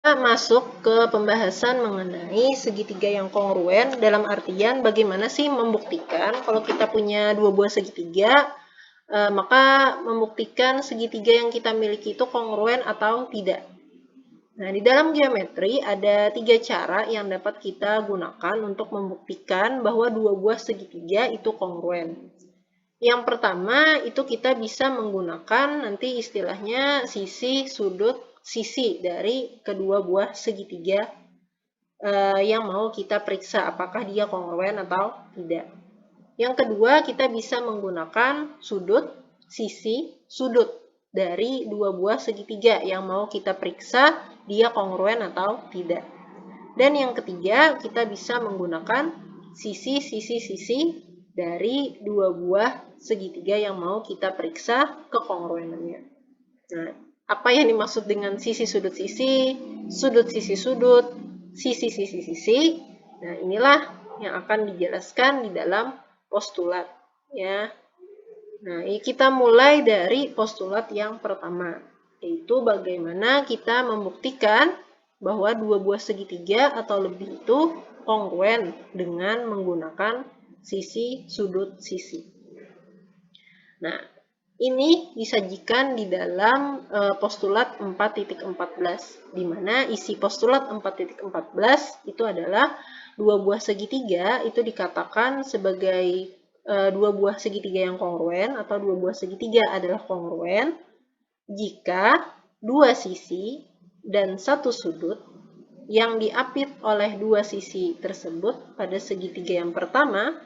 Kita masuk ke pembahasan mengenai segitiga yang kongruen, dalam artian bagaimana sih membuktikan kalau kita punya dua buah segitiga, maka membuktikan segitiga yang kita miliki itu kongruen atau tidak. Nah, di dalam geometri ada 3 cara yang dapat kita gunakan untuk membuktikan bahwa dua buah segitiga itu kongruen. Yang pertama itu kita bisa menggunakan nanti istilahnya sisi sudut sisi dari kedua buah segitiga yang mau kita periksa apakah dia kongruen atau tidak. Yang kedua kita bisa menggunakan sudut sisi sudut dari dua buah segitiga yang mau kita periksa dia kongruen atau tidak. Dan yang ketiga kita bisa menggunakan sisi dari dua buah segitiga yang mau kita periksa kekongruenannya. Nah, apa yang dimaksud dengan sisi sudut sisi, sudut sisi sudut, sisi sisi? Nah, inilah yang akan dijelaskan di dalam postulat, ya. Nah, kita mulai dari postulat yang pertama, yaitu bagaimana kita membuktikan bahwa dua buah segitiga atau lebih itu kongruen dengan menggunakan sisi sudut sisi. Nah, ini disajikan di dalam postulat 4.14, di mana isi postulat 4.14 itu adalah dua buah segitiga itu dikatakan sebagai dua buah segitiga yang kongruen atau dua buah segitiga adalah kongruen jika dua sisi dan satu sudut yang diapit oleh dua sisi tersebut pada segitiga yang pertama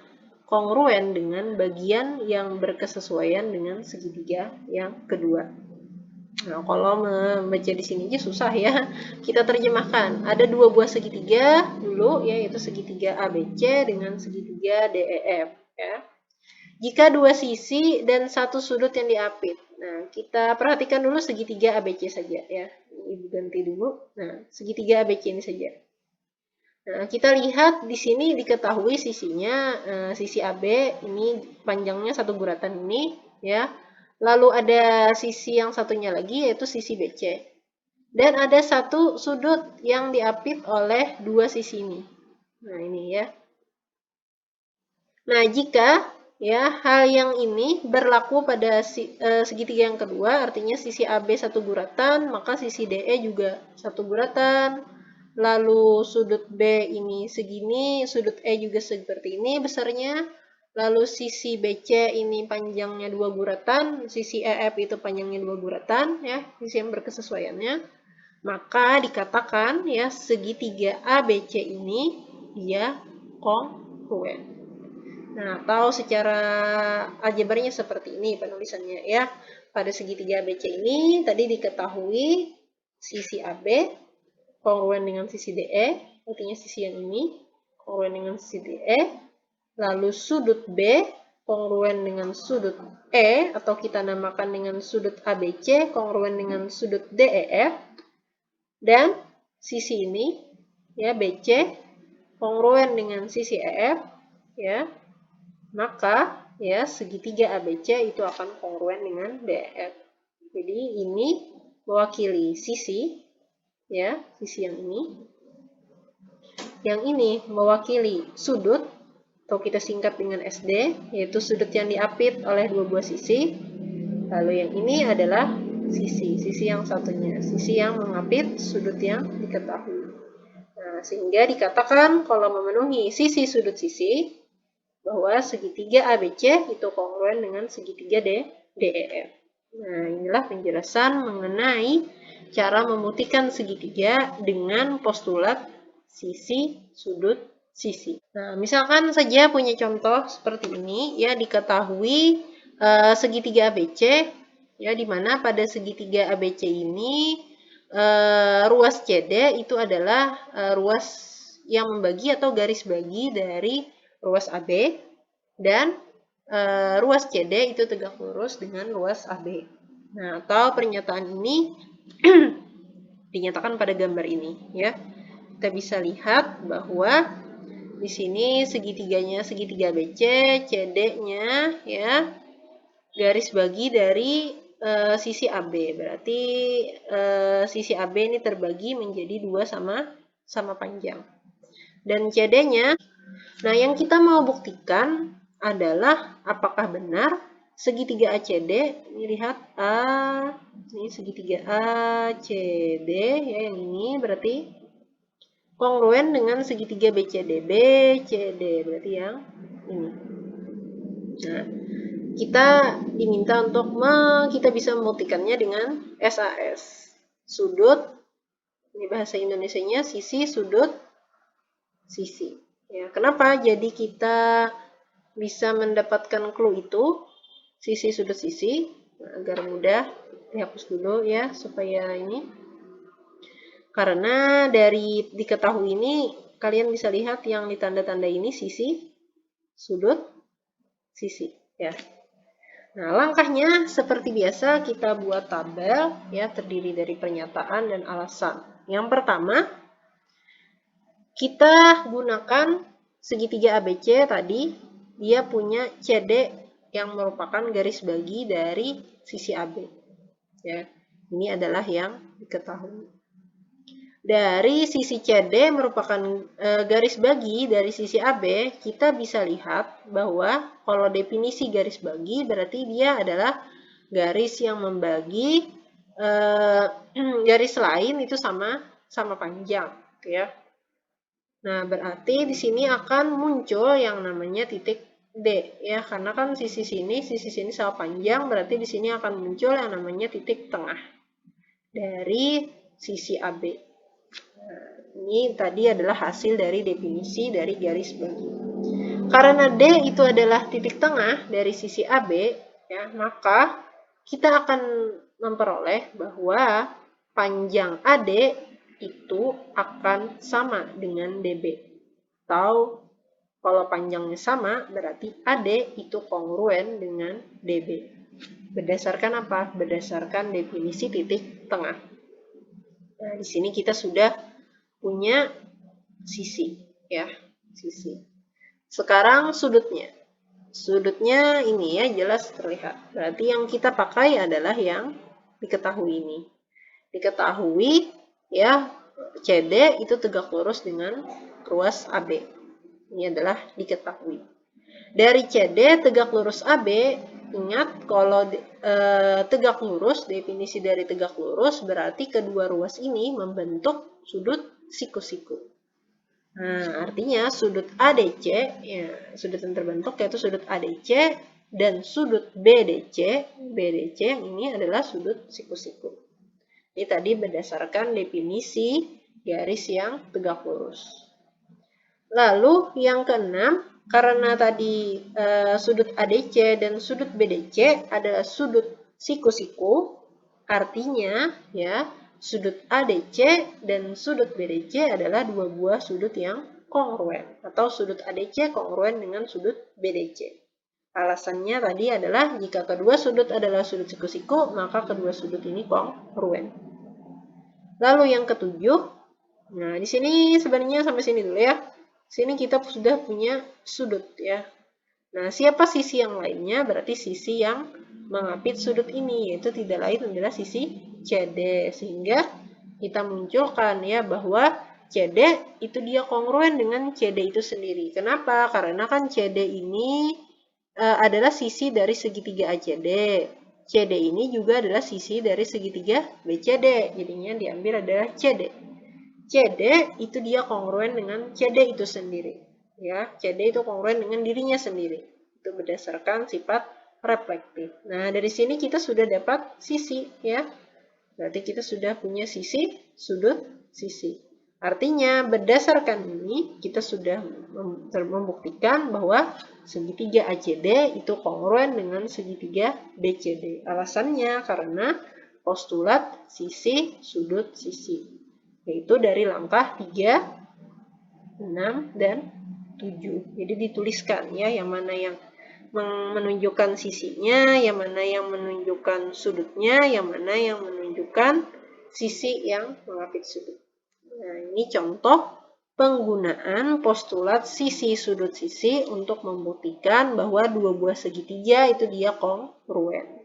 kongruen dengan bagian yang berkesesuaian dengan segitiga yang kedua. Nah, kalau membaca di sini aja susah ya. Kita terjemahkan. Ada dua buah segitiga dulu, yaitu segitiga ABC dengan segitiga DEF. Ya. Jika dua sisi dan satu sudut yang diapit. Nah, kita perhatikan dulu segitiga ABC saja ya. Ibu ganti dulu. Nah, segitiga ABC ini saja. Nah, kita lihat di sini diketahui sisinya, sisi AB ini panjangnya satu guratan ini, ya. Lalu ada sisi yang satunya lagi yaitu sisi BC. Dan ada satu sudut yang diapit oleh dua sisi ini. Nah, ini ya. Nah, jika ya hal yang ini berlaku pada segitiga yang kedua, artinya sisi AB satu guratan, maka sisi DE juga satu guratan. Lalu sudut B ini segini, sudut E juga seperti ini besarnya. Lalu sisi BC ini panjangnya dua guratan, sisi EF itu panjangnya dua guratan, ya, sisi yang berkesesuaiannya. Maka dikatakan ya segitiga ABC ini dia kongruen. Nah, atau secara aljabarnya seperti ini penulisannya ya. Pada segitiga ABC ini tadi diketahui sisi AB kongruen dengan sisi DE, artinya sisi yang ini kongruen dengan sisi DE. Lalu sudut B kongruen dengan sudut E atau kita namakan dengan sudut ABC kongruen dengan sudut DEF. Dan sisi ini ya BC kongruen dengan sisi EF ya. Maka ya segitiga ABC itu akan kongruen dengan DEF. Jadi ini mewakili sisi ya, sisi yang ini. Yang ini mewakili sudut atau kita singkat dengan SD, yaitu sudut yang diapit oleh dua buah sisi. Lalu yang ini adalah sisi yang satunya, sisi yang mengapit sudut yang diketahui. Nah, sehingga dikatakan kalau memenuhi sisi sudut sisi, bahwa segitiga ABC itu kongruen dengan segitiga DEF. Nah, inilah penjelasan mengenai cara membuktikan segitiga dengan postulat sisi sudut sisi. Nah, misalkan saja punya contoh seperti ini, ya diketahui segitiga ABC, ya di mana pada segitiga ABC ini ruas CD itu adalah ruas yang membagi atau garis bagi dari ruas AB dan ruas CD itu tegak lurus dengan ruas AB. Nah, atau pernyataan ini dinyatakan pada gambar ini, ya. Kita bisa lihat bahwa di sini segitiganya segitiga BC, CD-nya ya garis bagi dari sisi AB. Berarti sisi AB ini terbagi menjadi 2 sama panjang. Dan CD-nya, nah yang kita mau buktikan adalah apakah benar segitiga ACD, ini lihat ini segitiga ACD ya, yang ini berarti kongruen dengan segitiga BCD. BCD berarti yang ini. Nah, kita diminta untuk kita bisa membuktikannya dengan SAS. Sudut, ini bahasa Indonesianya sisi, sudut, sisi. Ya, kenapa? Jadi kita bisa mendapatkan clue itu, sisi, sudut, sisi. Nah, agar mudah, dihapus dulu ya, supaya ini. Karena dari diketahui ini, kalian bisa lihat yang ditanda-tanda ini sisi, sudut, sisi. Ya. Nah, langkahnya seperti biasa kita buat tabel ya, terdiri dari pernyataan dan alasan. Yang pertama, kita gunakan segitiga ABC tadi, dia punya CD yang merupakan garis bagi dari sisi AB. Ya, ini adalah yang diketahui. Dari sisi CD merupakan garis bagi dari sisi AB, kita bisa lihat bahwa kalau definisi garis bagi berarti dia adalah garis yang membagi garis lain itu sama panjang, ya. Nah, berarti di sini akan muncul yang namanya titik D, ya, karena kan sisi sini sama panjang, berarti di sini akan muncul yang namanya titik tengah dari sisi AB. Nah, ini tadi adalah hasil dari definisi dari garis bagi. Karena D itu adalah titik tengah dari sisi AB, ya, maka kita akan memperoleh bahwa panjang AD itu akan sama dengan DB. Atau kalau panjangnya sama, berarti AD itu kongruen dengan DB. Berdasarkan apa? Berdasarkan definisi titik tengah. Nah, di sini kita sudah punya sisi, ya, sisi. Sekarang sudutnya. Sudutnya ini ya jelas terlihat. Berarti yang kita pakai adalah yang diketahui ini. Diketahui ya CD itu tegak lurus dengan ruas AB. Ini adalah diketahui. Dari CD tegak lurus AB, ingat kalau tegak lurus, definisi dari tegak lurus berarti kedua ruas ini membentuk sudut siku-siku. Nah, artinya sudut ADC, ya, sudut yang terbentuk yaitu sudut ADC dan sudut BDC. BDC yang ini adalah sudut siku-siku. Ini tadi berdasarkan definisi garis yang tegak lurus. Lalu yang keenam, karena tadi sudut ADC dan sudut BDC adalah sudut siku-siku, artinya ya sudut ADC dan sudut BDC adalah dua buah sudut yang kongruen, atau sudut ADC kongruen dengan sudut BDC. Alasannya tadi adalah jika kedua sudut adalah sudut siku-siku, maka kedua sudut ini kongruen. Lalu yang ketujuh, nah di sini sebenarnya sampai sini dulu ya. Sini kita sudah punya sudut ya. Nah, siapa sisi yang lainnya? Berarti sisi yang mengapit sudut ini, yaitu tidak lain adalah sisi CD. Sehingga kita munculkan ya bahwa CD itu dia kongruen dengan CD itu sendiri. Kenapa? Karena kan CD ini adalah sisi dari segitiga ACD. CD ini juga adalah sisi dari segitiga BCD. Jadinya diambil adalah CD. CD itu dia kongruen dengan CD itu sendiri. Ya, CD itu kongruen dengan dirinya sendiri. Itu berdasarkan sifat reflektif. Nah, dari sini kita sudah dapat sisi ya. Berarti kita sudah punya sisi, sudut, sisi. Artinya berdasarkan ini kita sudah membuktikan bahwa segitiga ACD itu kongruen dengan segitiga BCD. Alasannya karena postulat sisi, sudut, sisi. Yaitu dari langkah 3, 6, dan 7. Jadi dituliskan ya yang mana yang menunjukkan sisinya, yang mana yang menunjukkan sudutnya, yang mana yang menunjukkan sisi yang mengapit sudut. Nah, ini contoh penggunaan postulat sisi sudut sisi untuk membuktikan bahwa dua buah segitiga itu dia kongruen.